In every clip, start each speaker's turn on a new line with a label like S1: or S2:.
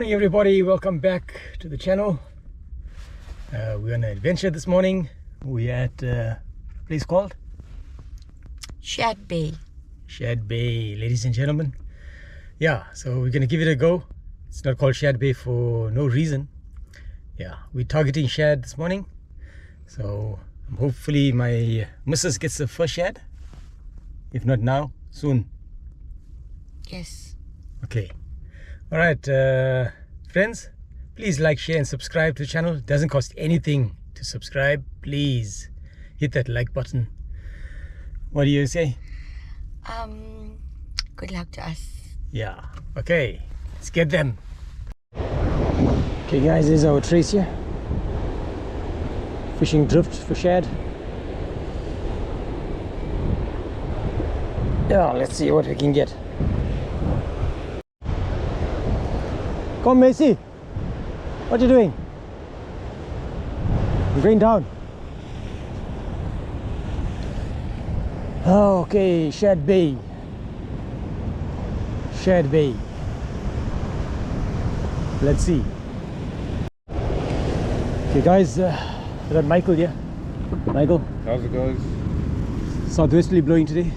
S1: Morning everybody, welcome back to the channel. We're on an adventure this morning. We're at a place called
S2: Shale Bay.
S1: Shale Bay, ladies and gentlemen. Yeah, so we're gonna give it a go. It's not called Shale Bay for no reason. Yeah, we're targeting shad this morning. So hopefully my missus gets the first shad. If not now, soon.
S2: Yes.
S1: Okay. All right, friends, please like, share and subscribe to the channel. It doesn't cost anything to subscribe. Please hit that like button. What do you say?
S2: Good luck to us.
S1: Yeah, okay, let's get them. Okay guys, this is our trace here. Fishing drift for shad. Yeah, let's see what we can get. Come Macy, what are you doing? I'm going down. Oh, okay, Shale Bay. Shale Bay. Let's see. Okay guys, we got Michael here. Michael.
S3: How's it guys?
S1: Southwesterly blowing today.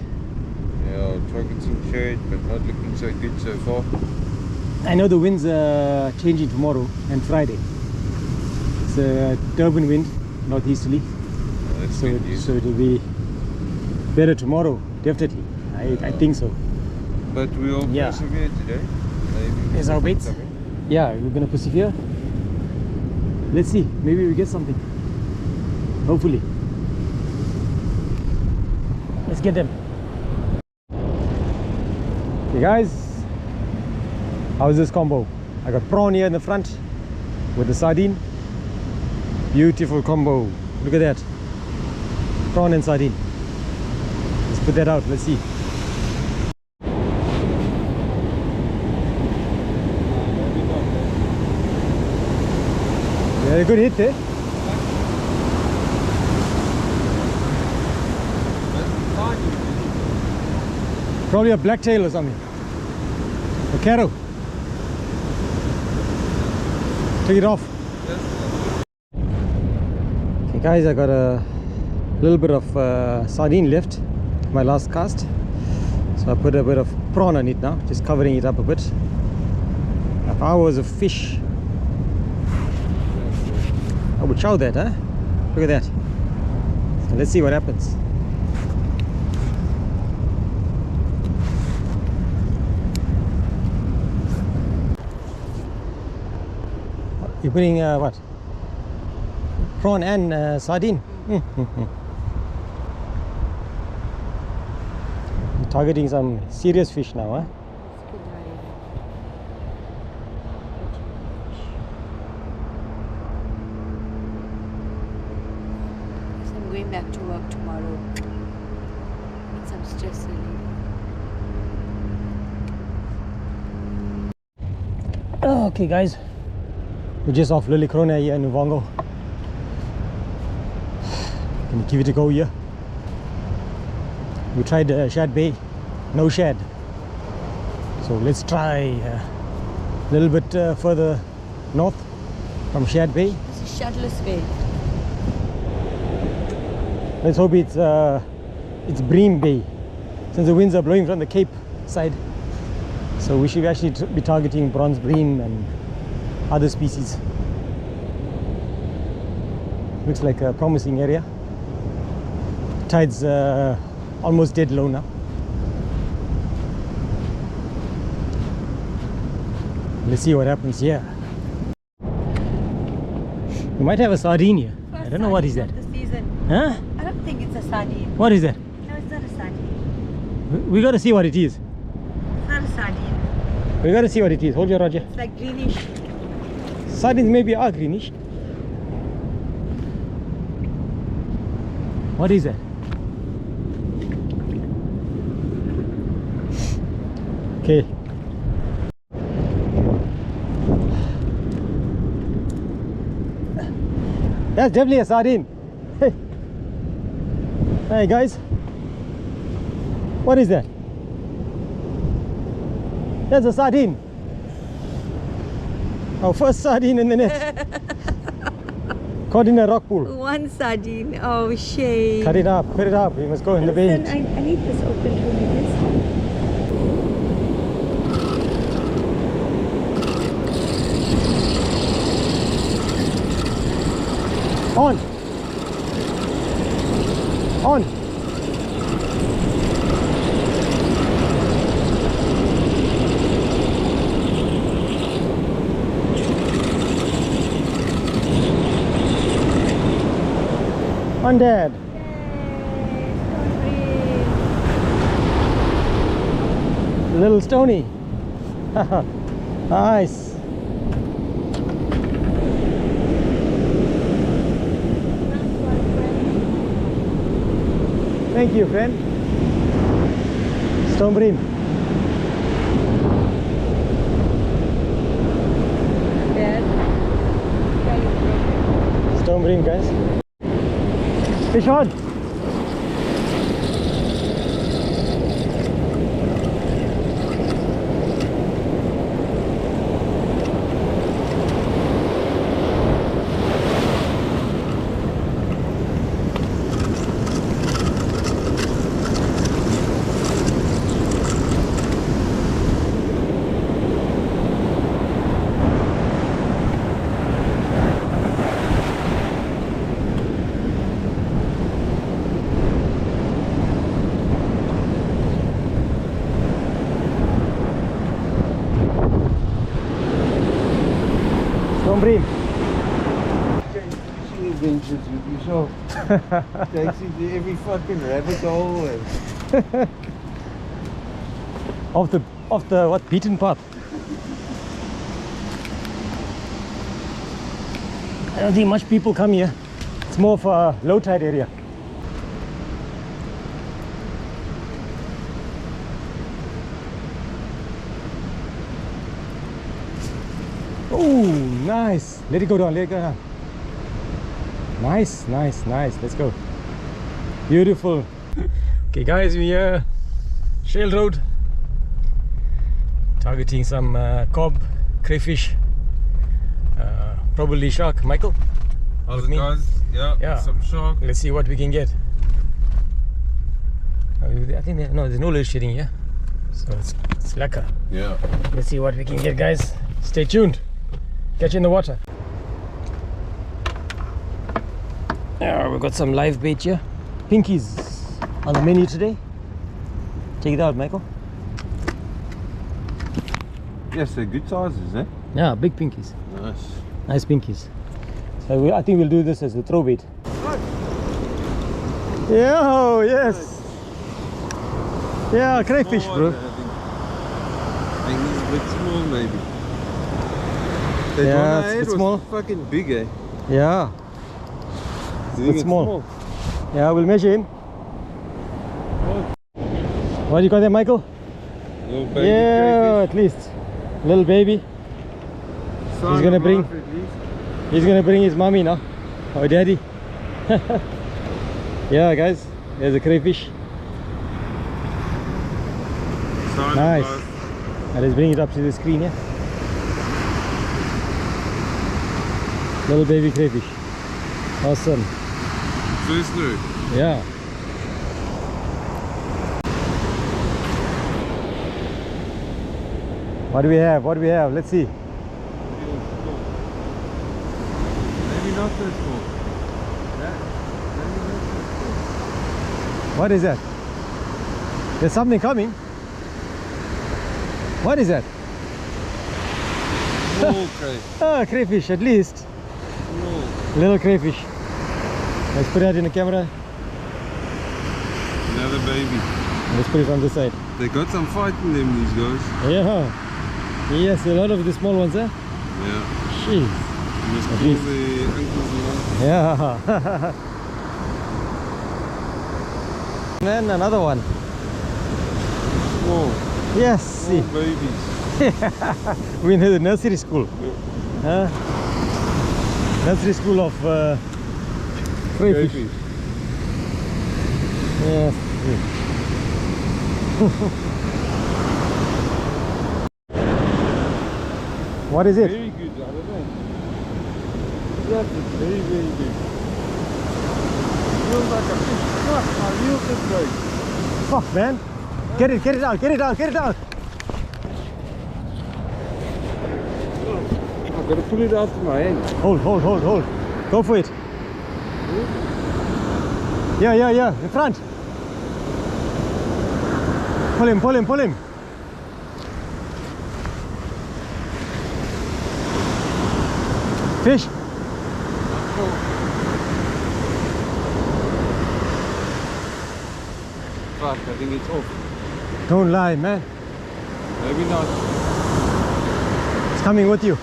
S3: Yeah, targeting shade, but not looking so good so far.
S1: I know the winds are changing tomorrow and Friday. It's a Durban wind, northeasterly.
S3: Oh, that's good news.
S1: So it'll be better tomorrow, definitely. I think so.
S3: But we'll persevere today. Maybe
S1: There's our baits. Yeah, we're gonna persevere. Let's see, maybe we get something. Hopefully. Let's get them. Okay guys, how's this combo? I got prawn here in the front with the sardine. Beautiful combo. Look at that. Prawn and sardine. Let's put that out. Let's see. Yeah, a good hit there. Probably a blacktail or something. A carrow. Take it off. Okay guys, I got a little bit of sardine left, my last cast. So I put a bit of prawn on it now, just covering it up a bit. 5 hours of fish. I would chow that, huh? Look at that. So let's see what happens. You're putting what? Prawn and sardine. You're targeting some serious fish now, huh?
S2: So I'm going back to work tomorrow. Need some stress relief.
S1: Okay guys, we're just off Liliecrona here in Uvongo. Can you give it a go here? We tried Shale Bay, no shad. So let's try a little bit further north from Shale Bay.
S2: This is Shadless Bay.
S1: Let's hope it's bream Bay, since the winds are blowing from the Cape side. So we should actually be targeting bronze bream and other species. Looks like a promising area. Tide's almost dead low now. Let's see what happens here. We might have a sardine here. I don't know what is that.
S2: The season.
S1: Huh?
S2: I don't think it's a sardine.
S1: What is that?
S2: No, it's not a sardine.
S1: We got to see what it is.
S2: It's not a sardine.
S1: We got to see what it is. Hold your Roger.
S2: It's like greenish.
S1: Sardines maybe are greenish. What is that? Okay. That's definitely a sardine. Hey. Hey guys. What is that? That's a sardine. Our first sardine in the net. Caught in a rock pool.
S2: One sardine. Oh, shame.
S1: Cut it up, put it up. We must go in the bait.
S2: Listen, I need this open to me. This.
S1: On. On. On, Dad. Little stony. Nice. Thank you, friend. Stone bream.
S2: Dad.
S1: Stone bream, guys. Fish on. Stone bream.
S3: Fishing adventures with yourself. Takes you to every fucking rabbit hole and
S1: Off the what, beaten path. I don't think much people come here. It's more of a low tide area. Oh, nice. Let it go down, let it go down. Nice, nice, nice. Let's go. Beautiful. Okay, guys, we are Shale Road. Targeting some cob, crayfish, probably shark. Michael?
S3: how's
S1: With
S3: it
S1: me?
S3: guys? Yeah, some shark.
S1: Let's see what we can get. I think there's no little shitting here. So it's lekker.
S3: Yeah.
S1: Let's see what we can get, guys. Stay tuned. Catch you in the water. Yeah, we've got some live bait here. Pinkies on the menu today. Check it out, Michael.
S3: Yes, they're good sizes, eh?
S1: Yeah, big pinkies.
S3: Nice.
S1: Nice pinkies. So I think we'll do this as a throw bait. Yeah, oh, yes. Yeah, crayfish,
S3: Small
S1: bro.
S3: one, I think he's a bit small, maybe. That
S1: Yeah,
S3: one I
S1: it's a
S3: had
S1: bit
S3: was
S1: small.
S3: fucking big, eh?
S1: Yeah,
S3: You think
S1: it's small. Yeah, we'll measure him. What do you got there, Michael?
S3: Little baby
S1: Yeah, at least. Little baby.
S3: crayfish.
S1: he's gonna
S3: Sign of
S1: bring-
S3: life at least.
S1: He's gonna bring his mommy now. Or daddy. Yeah, guys. There's a crayfish.
S3: Sign of
S1: Nice.
S3: life.
S1: And let's bring it up to the screen here. Little baby crayfish. Awesome.
S3: First look.
S1: Yeah. What do we have? What do we have? Let's see.
S3: Maybe not so small. That, maybe not so small.
S1: What is that? There's something coming. What is that?
S3: Small cray.
S1: Ah, crayfish at least.
S3: Small.
S1: Little crayfish. Let's put that in the camera.
S3: Another baby.
S1: Let's put it on this side.
S3: They got some fight in them, these guys.
S1: Yeah. Yes, a lot of the small ones, eh?
S3: Yeah.
S1: Jeez.
S3: You must
S1: At
S3: call
S1: least.
S3: the uncles and aunts.
S1: Yeah. Then another one.
S3: Small.
S1: Yes.
S3: Small
S1: See.
S3: babies.
S1: We're in the nursery school. Huh? Nursery school of crayfish.
S3: Crayfish.
S1: Yes. What is it?
S3: Very good. I don't That is very, very big. Feels like a fish. Fuck, my reels is great.
S1: Fuck, man. Get it out, get it out, get it out.
S3: I've got to pull it out to my hand.
S1: Hold. Go for it. Yeah, in front. Pull him. Fish.
S3: Fuck, I think it's off.
S1: Don't lie, man.
S3: Maybe not.
S1: It's coming with you.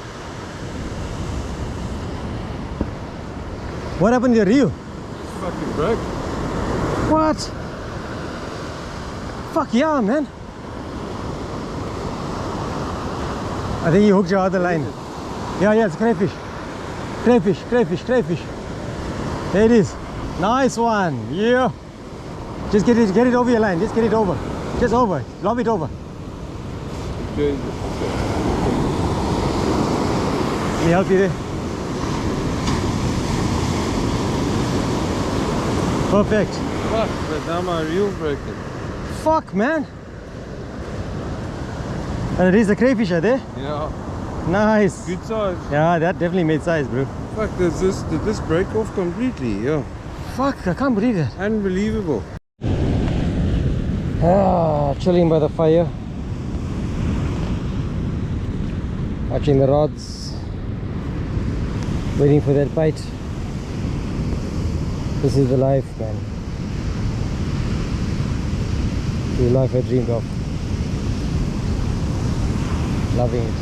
S1: What happened to your reel?
S3: It's fucking broke.
S1: What? Fuck yeah, man. I think you hooked your other line. Yeah, it's crayfish. Crayfish. There it is. Nice one. Yeah. Just get it over your line. Just get it over. Just over. Lob it over.
S3: Okay.
S1: Let me help you there. Perfect.
S3: Fuck, but now my reel's broken.
S1: Fuck, man. And it is the crayfish, are there?
S3: Yeah.
S1: Nice.
S3: Good size.
S1: Yeah, that definitely made size, bro.
S3: Fuck, did this break off completely? Yeah.
S1: Fuck, I can't believe it.
S3: Unbelievable.
S1: Chilling by the fire. Watching the rods. Waiting for that bite. This is the life, man. The life I dreamed of. Loving it.